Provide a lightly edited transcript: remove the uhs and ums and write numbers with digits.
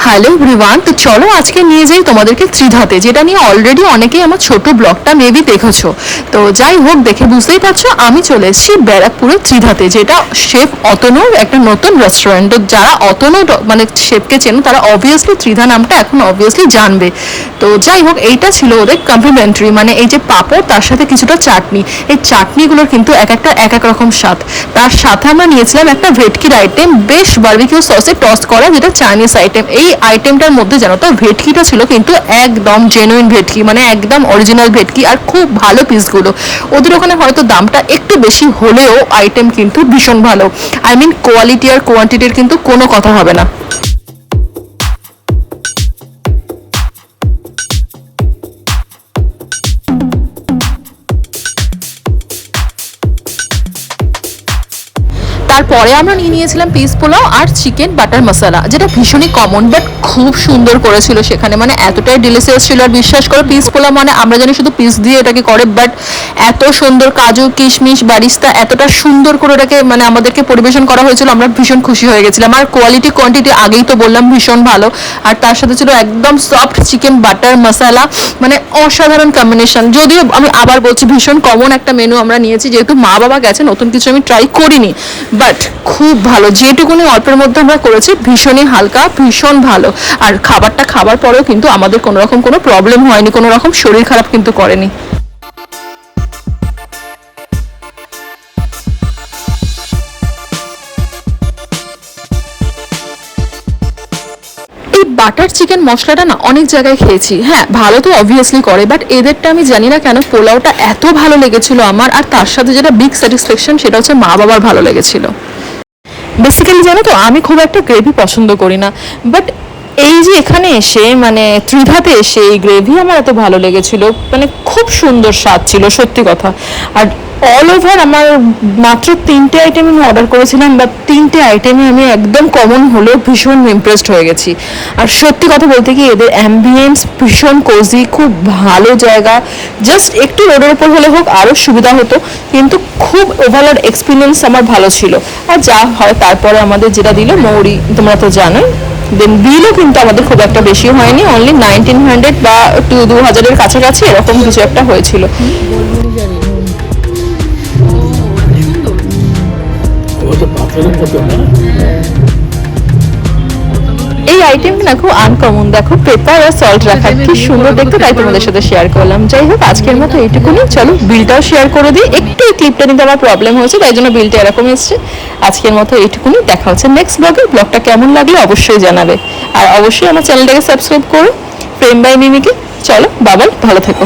Hello everyone, তো চলো আজকে নিয়ে যাই তোমাদেরকে ত্রিধাতে, যেটা নিয়ে অলরেডি অনেকেই আমার ছোট ব্লগটা মেবি দেখেছো। তো যাই হোক, দেখে বুঝতেই পারছো আমি চলে এসেছি ব্যারাকপুরের ত্রিধাতে, যেটা শেফ অতনুর একটা নতুন রেস্টুরেন্ট। তো যারা অতনু মানে শেফকে চেনো তারা অবভিয়াসলি ত্রিধা নামটা এখন অবভিয়াসলি জানবে। তো যাই হোক, এইটা ছিল ওদের কমপ্লিমেন্টারি, মানে এই যে পাঁপড় তার সাথে কিছুটা চাটনি। এই চাটনিগুলোর কিন্তু এক এক রকম স্বাদ। তার সাথে আমরা নিয়েছিলাম একটা ভেটকির আইটেম, বেশ বারবিকিউ সসে টস করা, যেটা চাইনিজ আইটেম। এই আইটেমটার মধ্যে জানো তো ভেটকিটা ছিল কিন্তু একদম জেনুইন ভেটকি, মানে একদম অরিজিনাল ভেটকি, আর খুব ভালো পিসগুলো। ওদের ওখানে হয়তো দামটা একটু বেশি হলেও আইটেম কিন্তু ভীষণ ভালো। আই মিন কোয়ালিটি আর কোয়ান্টিটির কিন্তু কোনো কথা হবে না। তারপরে আমরা নিয়ে নিয়েছিলাম পিস পোলাও আর চিকেন বাটার মশলা, যেটা ভীষণই কমন বাট খুব সুন্দর করেছিল সেখানে, মানে এতটাই ডিলিশিয়াস ছিল। আর বিশ্বাস করো, পিস পোলাও মানে আমরা জানি শুধু পিস দিয়ে এটাকে করে, বাট এত সুন্দর কাজু কিশমিশ বারিস্তা এতটা সুন্দর করে এটাকে মানে আমাদেরকে পরিবেশন করা হয়েছিল, আমরা ভীষণ খুশি হয়ে গেছিলাম। আর কোয়ালিটি কোয়ান্টিটি আগেই তো বললাম ভীষণ ভালো। আর তার সাথে ছিল একদম সফট চিকেন বাটার মশলা, মানে অসাধারণ কম্বিনেশন। যদিও আমি আবার বলছি ভীষণ কমন একটা মেনু আমরা নিয়েছি, যেহেতু মা বাবা গেছে, নতুন কিছু আমি ট্রাই করিনি, বাট খুব ভালো। যেটুকুনি অল্পের মধ্যে আমরা করেছি ভীষণই হালকা, ভীষণ ভালো। আর খাবারটা খাবার পরেও কিন্তু আমাদের কোনো রকম কোনো প্রবলেম হয়নি, কোনো রকম শরীর খারাপ কিন্তু করেনি। বাটার চিকেন মশলাটা না অনেক জায়গায় খেয়েছি, হ্যাঁ ভালো তো অবভিয়াসলি করে, বাট এদেরটা আমি জানি না কেন পোলাওটা এত ভালো লেগেছিল আমার। আর তার সাথে যেটা বিগ স্যাটিসফ্যাকশন সেটা হচ্ছে মা বাবার ভালো লেগেছিল। বেসিক্যালি জানো তো আমি খুব একটা গ্রেভি পছন্দ করি না, বাট এই যে এখানে এসে মানে ত্রিধাতে এসে এই গ্রেভি আমার এত ভালো লেগেছিল, মানে খুব সুন্দর স্বাদ ছিল সত্যি কথা। আর অল ওভার আমার মাত্র 3টে আইটেম আমি অর্ডার করেছিলাম, বা 3টে আইটেমে আমি একদম কমন হলেও ভীষণ ইমপ্রেসড হয়ে গেছি। আর সত্যি কথা বলতে কি এদের অ্যাম্বিয়েন্স ভীষণ কোজি, খুব ভালো জায়গা। জাস্ট একটু রোডের উপর হলে হোক আরও সুবিধা হতো, কিন্তু খুব ওভারঅল এক্সপিরিয়েন্স আমার ভালো ছিল। আর যা হয় তারপরে আমাদের যেটা দিল মৌরি, তোমরা তো জানোই। দেন বিলও কিন্তু আমাদের খুব একটা বেশি হয়নি, অনলি 1900 বা 2000-এর কাছাকাছি এরকম কিছু একটা হয়েছিল। এই আইটেমটা না খুব আনকমন, দেখো পেপার আর সল্ট রাখা, কি সুন্দর দেখতে, তাই তোমাদের সাথে শেয়ার করলাম। যাই হোক, আজকের মতো এইটুকুনি। চলো বিলটাও শেয়ার করে দিই। একটু এই ক্লিপটা নিতে আমার প্রবলেম হয়েছে, তাই জন্য বিলটা এরকম এসছে। আজকের মতো এইটুকুনি, দেখা হচ্ছে নেক্সট ব্লগে। ব্লগটা কেমন লাগলো অবশ্যই জানাবে, আর অবশ্যই আমার চ্যানেলটাকে সাবস্ক্রাইব করো, প্রেম বাই মিমিকে। চলো বাবাই, ভালো থেকো।